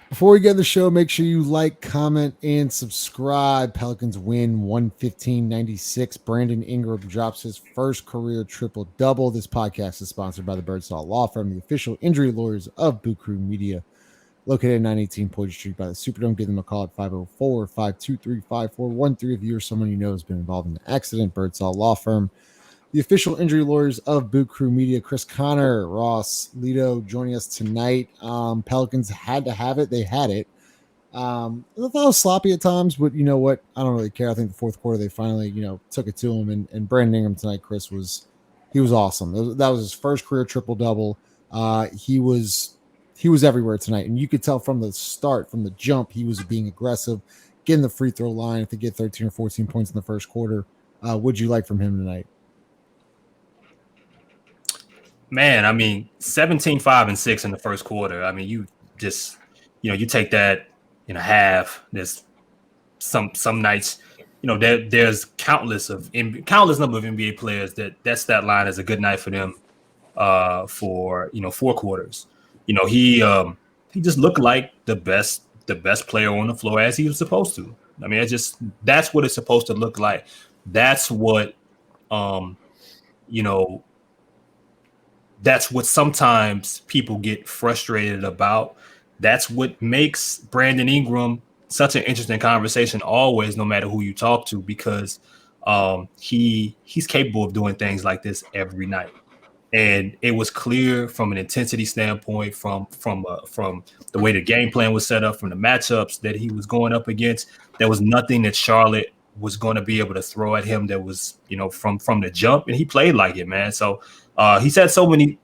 Before we get the show, make sure you like, comment, and subscribe. Pelicans win 115-96. Brandon Ingram drops his first career triple double. This podcast is sponsored by the Birdsall Law Firm, the official injury lawyers of Boot Krewe Media, located at 918 Poydras Street by the Superdome. Give them a call at 504-523-5413 if you or someone you know has been involved in an accident. Birdsall Law Firm, the official injury lawyers of Boot Krewe Media. Chris Connor, Ross, Lito joining us tonight. Pelicans had to have it. They had it. I thought it was sloppy at times, but you know what? I don't really care. I think the fourth quarter they finally, took it to him. And Brandon Ingram tonight, Chris, he was awesome. That was his first career triple double. He was everywhere tonight, and you could tell from the start, from the jump, he was being aggressive, getting the free throw line. If they get 13 or 14 points in the first quarter, what'd you like from him tonight? Man, I mean, 17, 5, and 6 in the first quarter. I mean, you just, you take that in a half. There's some nights, there's countless number of NBA players that stat line is a good night for them for 4 quarters. He just looked like the best player on the floor as he was supposed to. I mean, that's what it's supposed to look like. That's what that's what sometimes people get frustrated about. That's what makes Brandon Ingram such an interesting conversation always, no matter who you talk to, because he's capable of doing things like this every night. And it was clear from an intensity standpoint, from the way the game plan was set up, from the matchups that he was going up against. There was nothing that Charlotte was going to be able to throw at him that was, from the jump, and he played like it, man. So he's had so many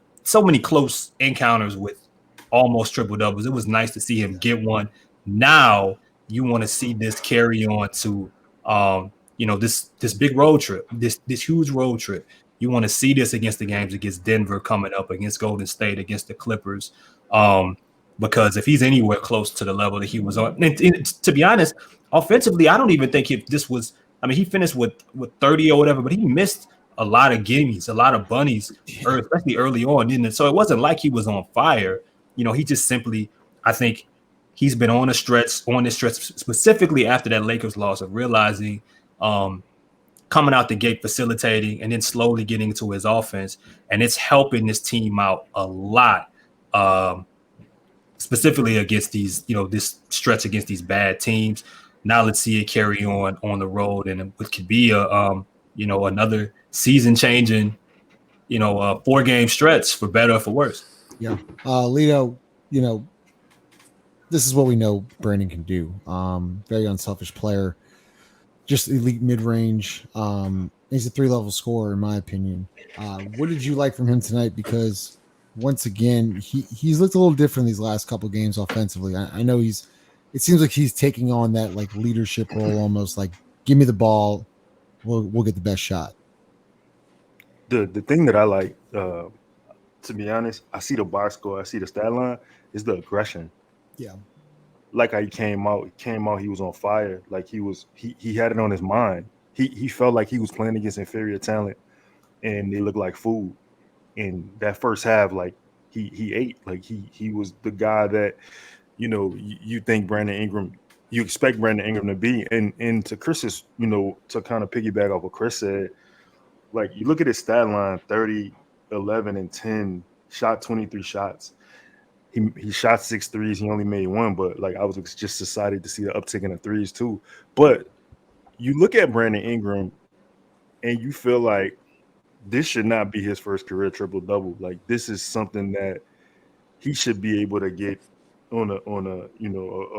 close encounters with almost triple doubles. It was nice to see him get one. Now you want to see this carry on to this big road trip, this huge road trip. You want to see this against the games against Denver, coming up against Golden State, against the Clippers. Because if he's anywhere close to the level that he was on, and to be honest, offensively, I don't even think if this was, I mean, he finished with 30 or whatever, but he missed a lot of gimmies, a lot of bunnies, especially early on, didn't it? So it wasn't like he was on fire. He just simply, I think he's been on this stretch specifically after that Lakers loss, of realizing coming out the gate, facilitating, and then slowly getting into his offense. And it's helping this team out a lot, specifically against these, this stretch against these bad teams. Now let's see it carry on the road, and it could be another season-changing, 4-game stretch, for better or for worse. Yeah. Lito, this is what we know Brandon can do. Very unselfish player, just elite mid-range. He's a 3-level scorer, in my opinion. What did you like from him tonight? Because once again, he's looked a little different these last couple games offensively. I know it seems like he's taking on that like leadership role, almost like, give me the ball, we'll get the best shot. The thing that I like, to be honest, I see the box score, I see the stat line, is the aggression. Yeah. Like how he came out, he was on fire. Like he had it on his mind. He felt like he was playing against inferior talent and they looked like food. And that first half, like he ate. Like he was the guy that, you think Brandon Ingram, you expect Brandon Ingram to be. And to Chris's, to kind of piggyback off what Chris said, like you look at his stat line, 30, 11, and 10, shot 23 shots. He shot 6 threes. He only made 1, but like I was just excited to see the uptick in the threes too. But you look at Brandon Ingram and you feel like this should not be his first career triple double. Like this is something that he should be able to get on a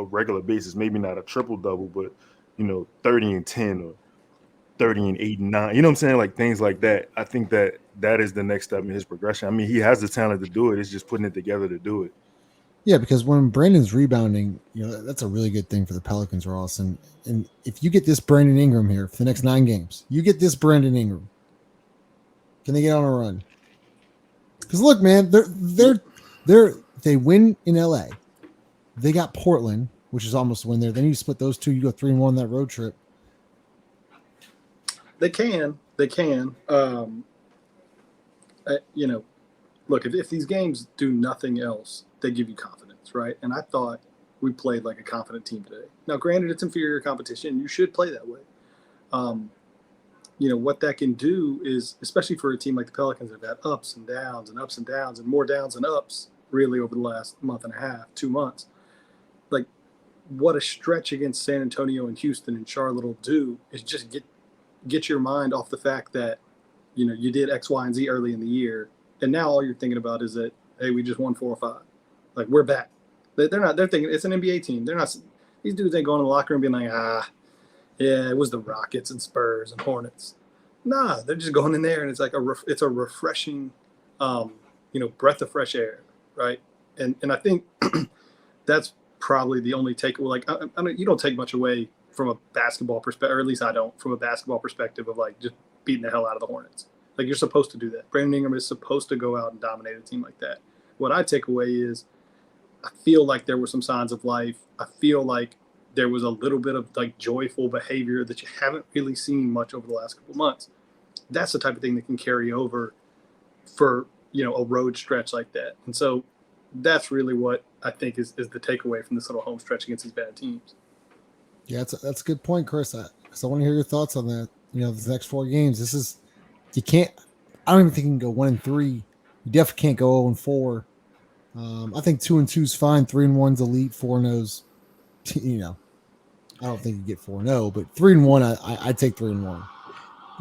regular basis. Maybe not a triple double, but 30 and 10 or 30 and 8 and 9. You know what I'm saying? Like things like that. I think that is the next step in his progression. I mean, he has the talent to do it. It's just putting it together to do it. Yeah, because when Brandon's rebounding, that's a really good thing for the Pelicans, Ross. And if you get this Brandon Ingram here for the next 9 games, you get this Brandon Ingram, can they get on a run? Because look, man, they win in LA. They got Portland, which is almost a win there. Then you split those two, you go 3-1 on that road trip. They can. Look, if these games do nothing else, they give you confidence, right? And I thought we played like a confident team today. Now, granted, it's inferior competition. You should play that way. What that can do is, especially for a team like the Pelicans that have had ups and downs and more downs and ups really over the last month and a half, 2 months. Like, what a stretch against San Antonio and Houston and Charlotte will do is just get your mind off the fact that, you did X, Y, and Z early in the year. And now all you're thinking about is that, hey, we just won 4 or 5. Like, we're back. They're thinking it's an NBA team. They're not, these dudes ain't going to the locker room being like, yeah, it was the Rockets and Spurs and Hornets. Nah, they're just going in there and it's like it's a refreshing, breath of fresh air. Right. And I think that's probably the only takeaway. Like, I mean, you don't take much away from a basketball perspective, or at least I don't, from a basketball perspective of like just beating the hell out of the Hornets. Like, you're supposed to do that. Brandon Ingram is supposed to go out and dominate a team like that. What I take away is I feel like there were some signs of life. I feel like there was a little bit of like joyful behavior that you haven't really seen much over the last couple of months. That's the type of thing that can carry over for, a road stretch like that. And so that's really what I think is the takeaway from this little home stretch against these bad teams. Yeah, that's a good point, Chris. I want to hear your thoughts on that. These next 4 games, I don't even think you can go 1-3. You definitely can't go 0-4. I think 2-2 is fine. 3-1's elite. 4-0's, I don't think you get 4-0, but 3-1, I'd take 3-1.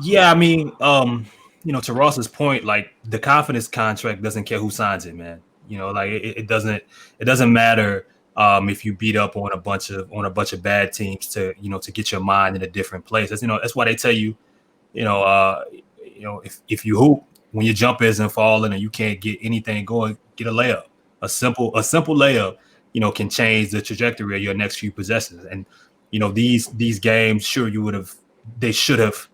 Yeah, I mean, to Ross's point, like, the confidence contract doesn't care who signs it, man. Like, it doesn't matter if you beat up on a bunch of bad teams to get your mind in a different place. That's why they tell you, if you hoop when your jump isn't falling and you can't get anything going, get a layup. A simple layup, can change the trajectory of your next few possessions. And these games, sure, they should have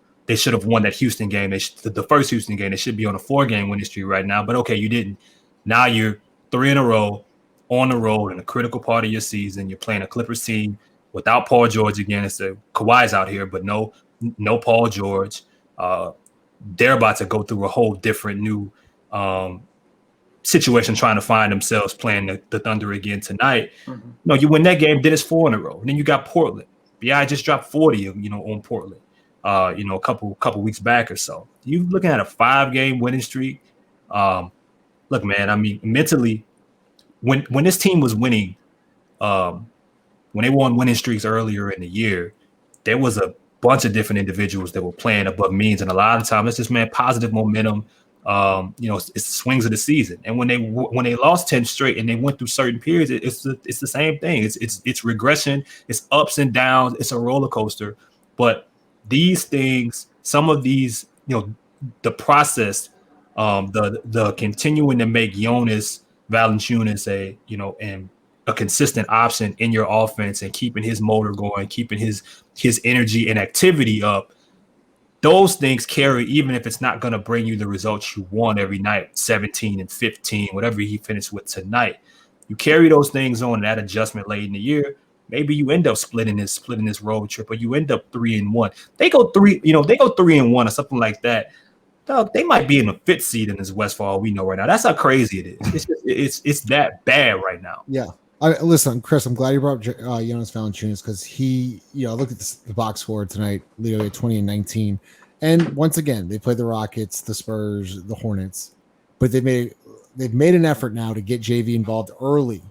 won that Houston game. The first Houston game, they should be on a 4-game winning streak right now. But okay, you didn't. Now you're 3 in a row on the road in a critical part of your season. You're playing a Clippers team without Paul George again. It's Kawhi's out here, but no Paul George. They're about to go through a whole different new situation, trying to find themselves playing the Thunder again tonight. Mm-hmm. No, you win that game, then it's 4 in a row. And then you got Portland. BI just dropped 40, on Portland. A couple weeks back or so. You're looking at a 5-game winning streak. Look, man, I mean, mentally, when this team was winning, when they won winning streaks earlier in the year, there was a bunch of different individuals that were playing above means, and a lot of times it's just, man, positive momentum. It's the swings of the season, and when they lost 10 straight and they went through certain periods, it's the same thing. It's regression, it's ups and downs, it's a roller coaster. But these things, some of these, the process, the continuing to make Jonas Valanciunas and a consistent option in your offense and keeping his motor going, keeping his energy and activity up. Those things carry, even if it's not going to bring you the results you want every night, 17 and 15, whatever he finished with tonight. You carry those things on, that adjustment late in the year. Maybe you end up splitting this road trip, or you end up 3-1. They go 3-1 or something like that. Dog, they might be in the 5th seed in this West for all we know right now. That's how crazy it is. It's that bad right now. Yeah. Listen, Chris, I'm glad you brought up Jonas Valanciunas, because he, look at the box score tonight. Leo had 20 and 19. And once again, they played the Rockets, the Spurs, the Hornets, but they've made an effort now to get JV involved early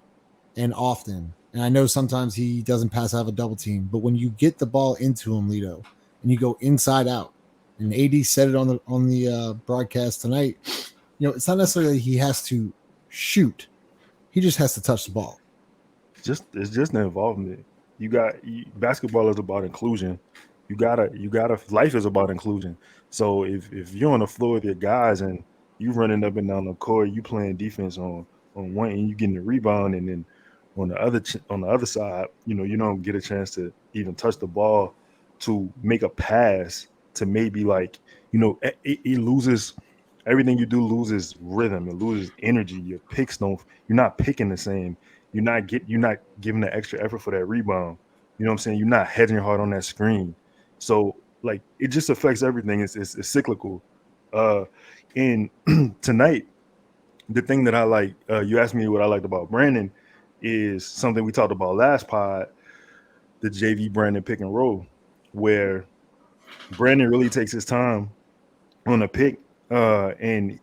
and often. And I know sometimes he doesn't pass out of a double team, but when you get the ball into him, Lito, and you go inside out, and AD said it on the broadcast tonight, it's not necessarily he has to shoot. He just has to touch the ball. It's just an involvement. Basketball is about inclusion. You gotta life is about inclusion. So if you're on the floor with your guys and you running up and down the court, you playing defense on one and you getting the rebound, and then on the other side, you don't get a chance to even touch the ball to make a pass to maybe it loses. Everything you do loses rhythm. It loses energy. Your picks you're not picking the same. You're not giving the extra effort for that rebound. You know what I'm saying? You're not hedging your heart on that screen. So it just affects everything. It's cyclical. And tonight, the thing that I like, you asked me what I liked about Brandon. is something we talked about last pod, the JV Brandon pick and roll, where Brandon really takes his time on a pick. And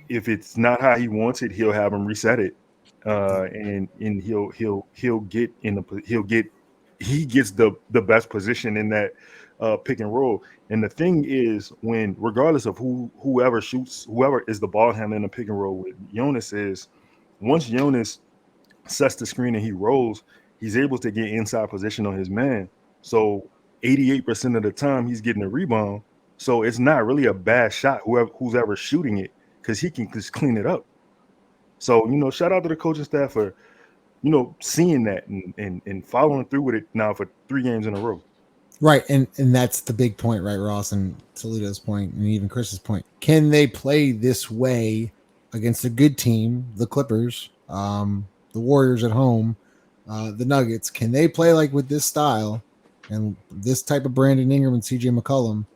if it's not how he wants it, he'll have him reset it. And he gets the best position in that pick and roll. And the thing is, when regardless of whoever is the ball handler in the pick and roll with Jonas, is once Jonas sets the screen and he rolls, he's able to get inside position on his man. So 88% of the time he's getting a rebound. So it's not really a bad shot, who's ever shooting it, because he can just clean it up. So, shout out to the coaching staff for, seeing that and following through with it now for 3 games in a row. Right. And that's the big point, right, Ross, and Toledo's point, and even Chris's point. Can they play this way against a good team, the Clippers, the Warriors at home, the Nuggets? Can they play like with this style and this type of Brandon Ingram and CJ McCollum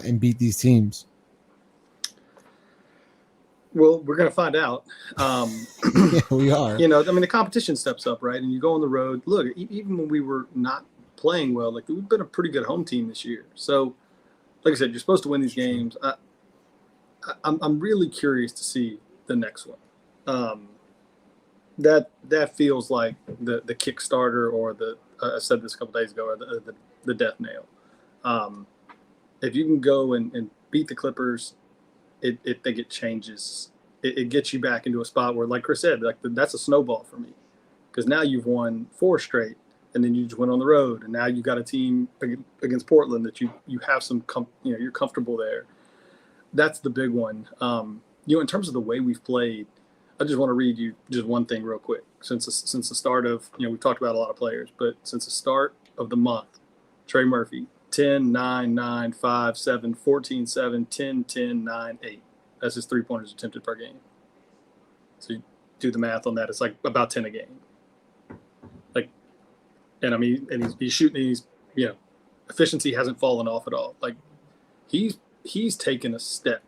and beat these teams? Well, we're going to find out. Yeah, we are. The competition steps up, right? And you go on the road. Look, even when we were not playing well, like we've been a pretty good home team this year. So, like I said, you're supposed to win these games. I'm really curious to see the next one. That feels like the Kickstarter, or I said this a couple days ago, or the death nail. If you can go and beat the Clippers, I think it changes. It gets you back into a spot where, like Chris said, like that's a snowball for me, because now you've won 4 straight, and then you just went on the road, and now you got a team against Portland that you have some you're comfortable there. That's the big one. In terms of the way we've played, I just want to read you just one thing real quick. Since the start of, we've talked about a lot of players, but since the start of the month, Trey Murphy, 10, 9, 9, 5, 7, 14, 7, 10, 10, 9, 8. That's his 3-pointers attempted per game. So you do the math on that. It's like about 10 a game. And he's shooting. Efficiency hasn't fallen off at all. Like he's taken a step,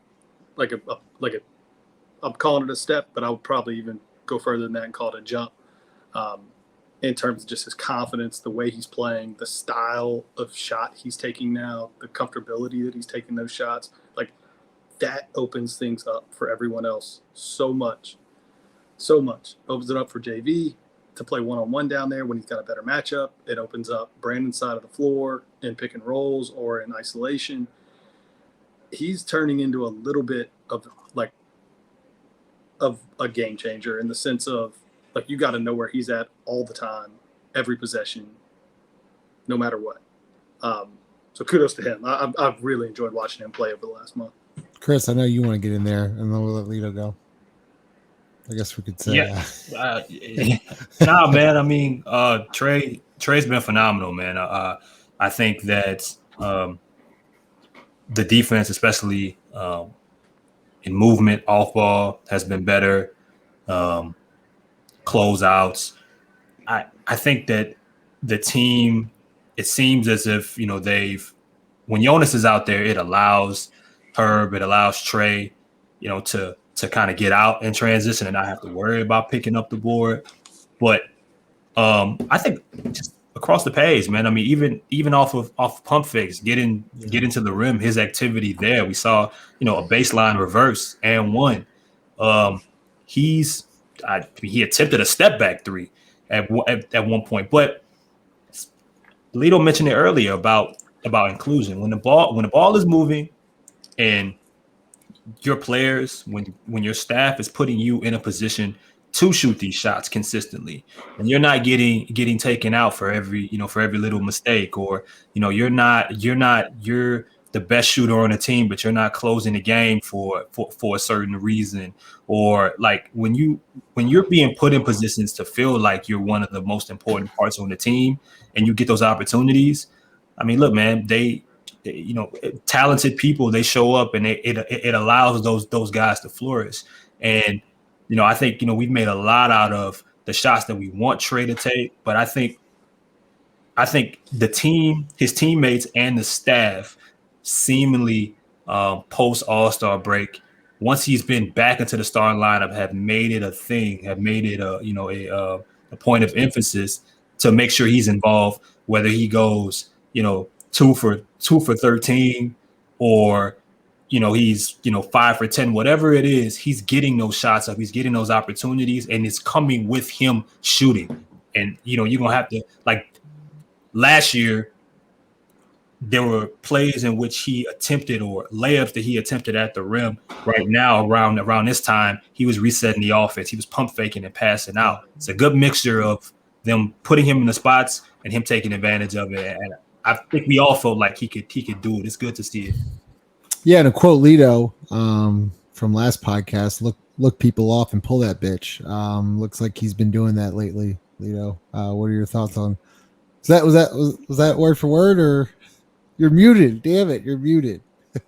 I'm calling it a step, but I would probably even go further than that and call it a jump. In terms of just his confidence, the way he's playing, the style of shot he's taking now, the comfortability that he's taking those shots, like that opens things up for everyone else so much. Opens it up for JV to play one-on-one down there when he's got a better matchup. It opens up Brandon's side of the floor in pick and rolls or in isolation. He's turning into a little bit of a game changer, in the sense of, like, you got to know where he's at all the time, every possession, no matter what. So kudos to him. I've really enjoyed watching him play over the last month. Chris, I know you want to get in there, and then we'll let Lito go. I guess we could say. Yeah. Nah, man. I mean, Trey's been phenomenal, man. I think that the defense, especially in movement, off ball, has been better. Closeouts. I think that the team, it seems as if, when Jonas is out there, it allows Herb, it allows Trey, to kind of get out and transition and not have to worry about picking up the board. But I think just across the page, man, I mean, even off pump fakes, getting to the rim, his activity there, we saw, a baseline reverse and one. He attempted a step back 3 at one point, but Lito mentioned it earlier about inclusion. When the ball is moving, and your players, when your staff is putting you in a position to shoot these shots consistently, and you're not getting taken out for every little mistake, or you're the best shooter on the team, but you're not closing the game for a certain reason, or like when you're being put in positions to feel like you're one of the most important parts on the team, and you get those opportunities. I mean, look, man, talented people, they show up, and it allows those guys to flourish. And I think we've made a lot out of the shots that we want Trey to take, but I think the team, his teammates, and the staff, seemingly post All-Star break, once he's been back into the starting lineup, have made it a thing, have made it a point of emphasis to make sure he's involved, whether he goes, 2 for 13 or, he's, 5 for 10, whatever it is, he's getting those shots up, he's getting those opportunities, and it's coming with him shooting. And, you're going to have to, like last year, there were plays in which he attempted or layups that he attempted at the rim. Right now, around this time, he was resetting the offense. He was pump faking and passing out. It's a good mixture of them putting him in the spots and him taking advantage of it. And I think we all felt like he could do it. It's good to see it. Yeah, and to quote Lito from last podcast, look people off and pull that bitch. Looks like he's been doing that lately, Lito. What are your thoughts on? Was that word for word, or you're muted? Damn it, you're muted. That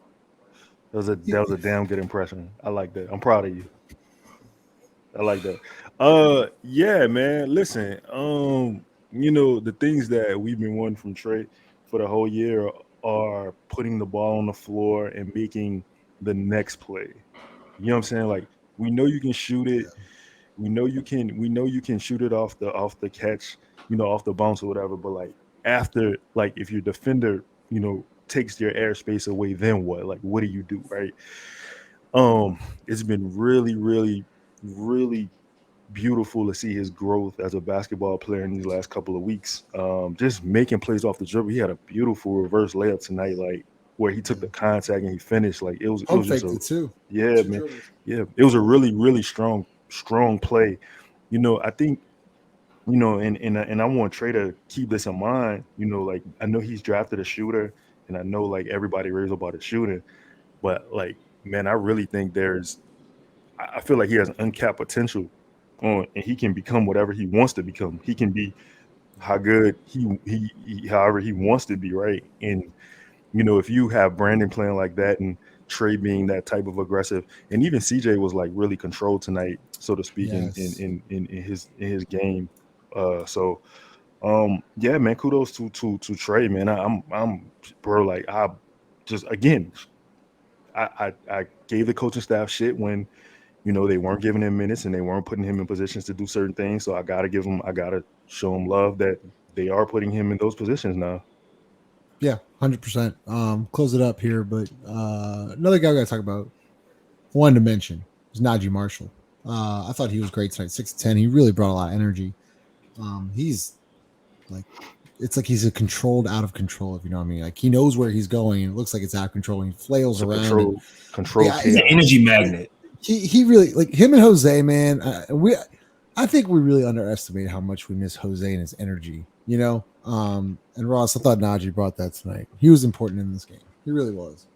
was a damn good impression. I like that. I'm proud of you. I like that. Yeah, man. Listen, the things that we've been wanting from Trey for the whole year are putting the ball on the floor and making the next play. You know what I'm saying? Like, we know you can shoot it. We know you can shoot it off the catch, off the bounce or whatever. But like after, like if your defender, takes your airspace away, then what? Like, what do you do, right? It's been really, really, really beautiful to see his growth as a basketball player in these last couple of weeks. Just making plays off the dribble. He had a beautiful reverse layup tonight, like where he took the contact and he finished. Like it was just too. Yeah, man. Yeah, it was a really, really strong play. I think, and I want Trey to keep this in mind. Like I know he's drafted a shooter, and I know like everybody raves about his shooting, but like, man, I really think I feel like he has uncapped potential and he can become whatever he wants to become. He can be how good he however he wants to be, right? And if you have Brandon playing like that and Trey being that type of aggressive, and even CJ was like really controlled tonight, so to speak, yes. in his game. Yeah, man, kudos to Trey, man. I'm bro, like I gave the coaching staff shit when they weren't giving him minutes and they weren't putting him in positions to do certain things. So I gotta show him love that they are putting him in those positions now. Yeah, 100%. Close it up here, but another guy we got to talk about, wanted to mention, is Najee Marshall. I thought he was great tonight, 6'10". He really brought a lot of energy. He's like, it's like he's controlled out of control, if you know what I mean. Like he knows where he's going. It looks like it's out of control. He flails around. Control. Yeah, he's an energy magnet. He really, like him and Jose, man. I think we really underestimate how much we miss Jose and his energy. And Ross, I thought Najee brought that tonight. He was important in this game. He really was.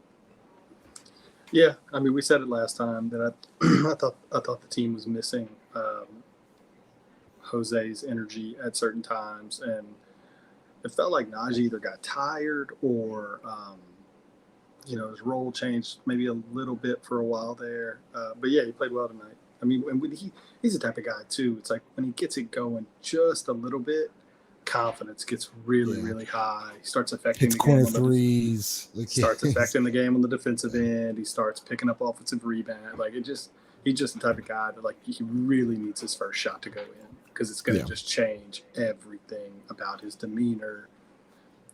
Yeah, I mean, we said it last time that I thought the team was missing Jose's energy at certain times, and it felt like Najee either got tired or his role changed maybe a little bit for a while there. But yeah, he played well tonight. I mean, and he's the type of guy too. It's like when he gets it going just a little bit, confidence gets really, really high. He starts affecting hits the game corner threes. Starts affecting the game on the defensive end. He starts picking up offensive rebound. Like he's just the type of guy that like he really needs his first shot to go in because it's going to just change everything about his demeanor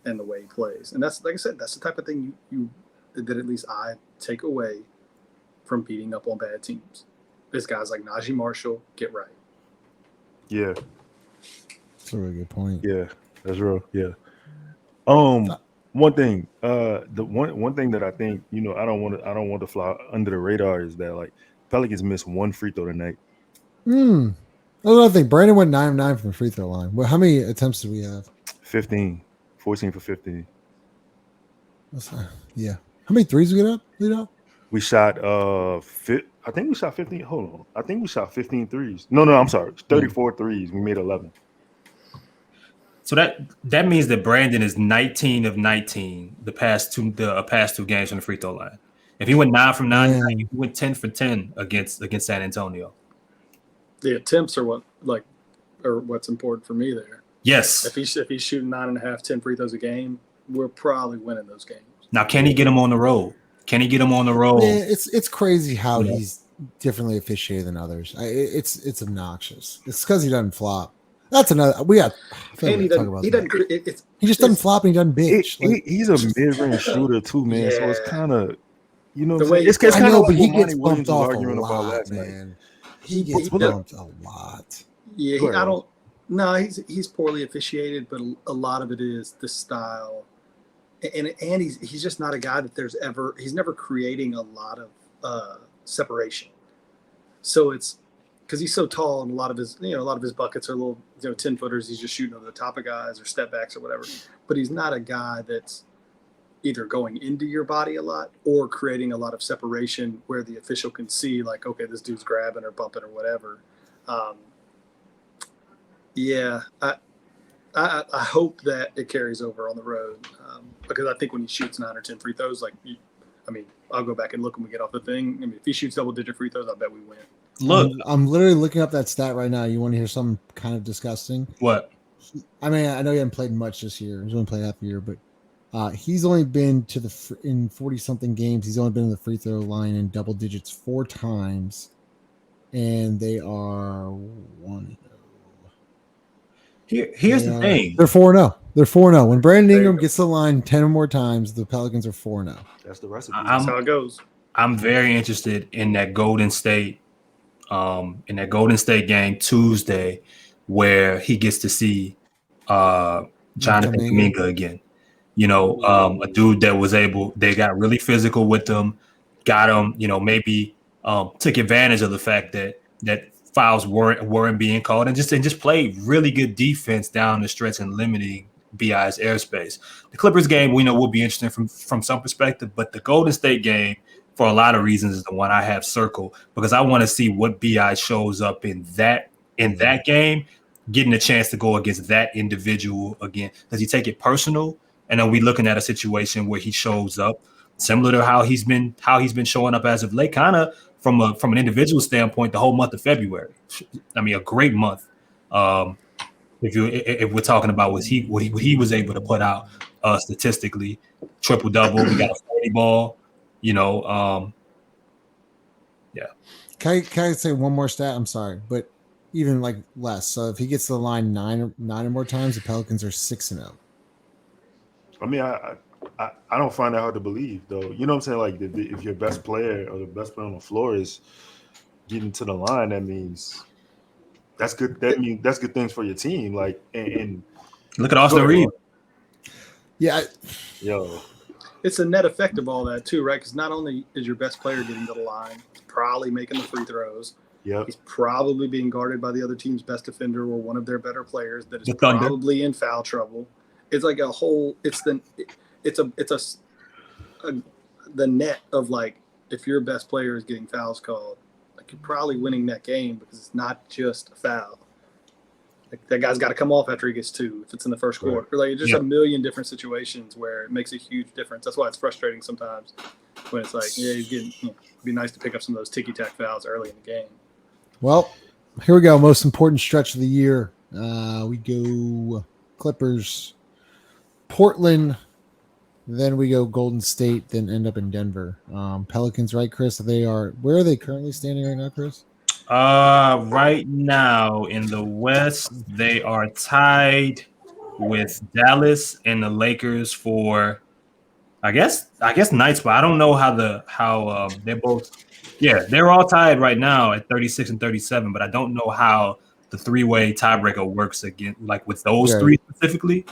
and the way he plays. And that's, like I said, that's the type of thing you that at least I take away from beating up on bad teams. This guy's like Najee Marshall, get right. Yeah. That's a really good point. Yeah, that's real. Yeah. One thing, the one thing that I think, I don't want to fly under the radar is that like Pelicans missed one free throw tonight. I think Brandon went 9-9 from the free throw line. Well, how many attempts did we have? 14 for 15. Yeah. How many threes we get up? We shot I think we shot 15. Hold on. I think we shot 15 threes. No, I'm sorry. 34 threes. We made 11. So that means that Brandon is 19 of 19 the past two games from the free throw line. If he went 9 from 9, he went 10 for 10 against San Antonio. The attempts are what's important for me there. Yes. If he's shooting 9.5, 10 free throws a game, we're probably winning those games. Now, can he get him on the road? Yeah, it's crazy how he's differently officiated than others. It's obnoxious. It's because he doesn't flop. That's another. We got. And he doesn't. He just doesn't flop and he doesn't bitch. He's a mid-range shooter too, man. So it's kind of, you know, The way- it's kind of but like he what gets Monty Williams bumped was off a arguing about lot, last night. man. He gets But- bumped a lot. Yeah, Go ahead, I don't. No, he's poorly officiated, but a lot of it is the style, and he's just not a guy that he's never creating a lot of separation. So it's because he's so tall, and a lot of his buckets are little 10-footers. He's just shooting over the top of guys or step backs or whatever. But he's not a guy that's either going into your body a lot or creating a lot of separation where the official can see, like, okay, this dude's grabbing or bumping or whatever. Yeah, I hope that it carries over on the road because I think when he shoots 9 or 10 free throws, I'll go back and look when we get off the thing. I mean, if he shoots double-digit free throws, I bet we win. Look, I'm literally looking up that stat right now. You want to hear something kind of disgusting? what? I mean, I know he hasn't played much this year. He's only played half a year, but he's only been in 40-something games. He's only been in the free throw line in double digits 4 times, and they are 1-0. Here's the thing. They're 4-0. They're 4-0. When Brandon Ingram gets to the line 10 or more times, the Pelicans are 4-0. That's the recipe. That's how it goes. I'm very interested in that Golden State game Tuesday, where he gets to see Jonathan Kuminga again. A dude that was able. They got really physical with him, got him. Maybe took advantage of the fact that fouls weren't being called, and just played really good defense down the stretch and limiting BI's airspace. The Clippers game, we know, will be interesting from some perspective, but the Golden State game, for a lot of reasons, is the one I have circled because I want to see what BI shows up in that game, getting a chance to go against that individual again. Does he take it personal? And then we looking at a situation where he shows up similar to how he's been showing up as of late, kind of from an individual standpoint, the whole month of February. I mean, a great month. If we're talking about what he was able to put out statistically, triple double, we got a 40 ball. Yeah. Can I say one more stat? I'm sorry, but even like less. So if he gets to the line 9 or more times, the Pelicans are 6-0. I mean, I don't find that hard to believe, though. You know what I'm saying? Like, if your best player or the best player on the floor is getting to the line, that means that's good. That means that's good things for your team. Like, and look at Austin Reeves. Yeah. Yo. It's a net effect of all that too, right? Because not only is your best player getting to the line, he's probably making the free throws. Yep. He's probably being guarded by the other team's best defender or one of their better players that is The Thunder. probably in foul trouble. It's like a whole. It's the net of, like, if your best player is getting fouls called, like, you're probably winning that game because it's not just a foul. Like, that guy's got to come off after he gets 2 if it's in the first quarter. Like, just a million different situations where it makes a huge difference. That's why it's frustrating sometimes when it's like, yeah, he's getting. It'd be nice to pick up some of those ticky-tack fouls early in the game. Well, here we go. Most important stretch of the year. We go Clippers, Portland, then we go Golden State, then end up in Denver. Pelicans, right, Chris? Where are they currently standing right now, Chris? Right now in the West, they are tied with Dallas and the Lakers for, I guess ninth spot. I don't know how they're both. Yeah, they're all tied right now at 36 and 37, but I don't know how the 3-way tiebreaker works again, like with those 3 specifically.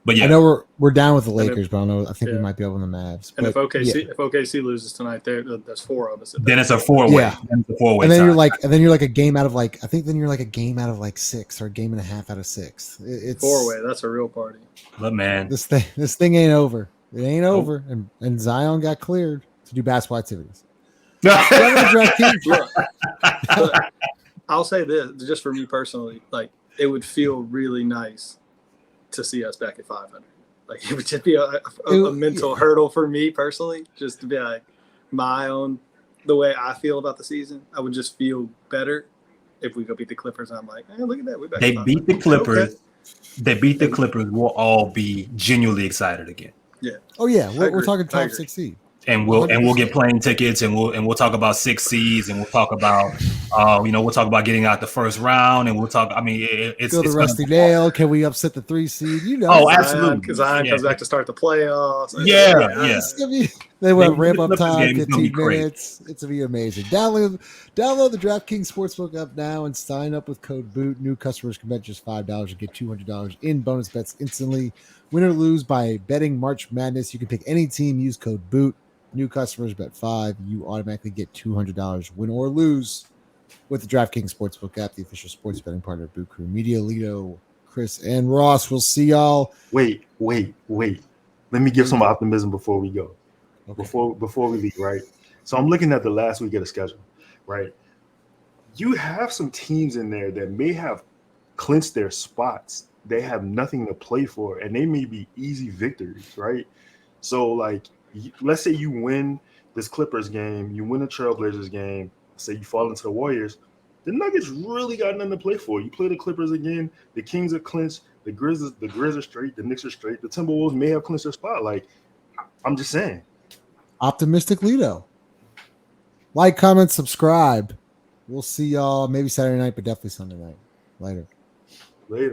But yeah, I know we're down with the Lakers, but I think we might be over the Mavs. And if OKC loses tonight, there's 4 of us. Then it's a 4-way. Yeah. Then it's a 4-way. And then you're like a game out of like, I think then you're like a game out of like 6 or a game and a half out of 6. It's 4-way. That's a real party. But man, this thing ain't over. It ain't over. And Zion got cleared to do basketball activities. Look, I'll say this, just for me personally, like, it would feel really nice to see us back at 500. Like, it would just be a mental hurdle for me personally, just to be like the way I feel about the season. I would just feel better if we go beat the Clippers. I'm like, hey, look at that. They beat the Clippers. Okay. They beat the Clippers. We'll all be genuinely excited again. Yeah. Oh yeah, we're talking top 6 seed. and we'll get plane tickets, and we'll talk about 6 seeds, and we'll talk about we'll talk about getting out the first round, and we'll talk. I mean, it's the rusty nail. Can we upset the 3 seed? Oh, absolutely. Because Zion comes back to start the playoffs. Yeah. It's gonna be, they want ramp up time, 15 minutes. It's gonna be amazing. Download the DraftKings Sportsbook app now and sign up with code BOOT. New customers can bet just $5 and get $200 in bonus bets instantly. Win or lose by betting March Madness. You can pick any team. Use code BOOT. New customers bet $5. You automatically get $200. Win or lose with the DraftKings Sportsbook app, the official sports betting partner of Boot Krewe Media. Lido, Chris, and Ross. We'll see y'all. Wait. Let me give some optimism before we go. Okay. Before we leave, right? So I'm looking at the last week of the schedule, right? You have some teams in there that may have clinched their spots. They have nothing to play for, and they may be easy victories, right? So, like, let's say you win this Clippers game, you win the Trailblazers game, say you fall into the Warriors, the Nuggets really got nothing to play for. You play the Clippers again, the Kings are clinched, the Grizz are straight, the Knicks are straight, the Timberwolves may have clinched their spot. Like, I'm just saying. Optimistic Lido. Like, comment, subscribe. We'll see y'all maybe Saturday night, but definitely Sunday night. Later.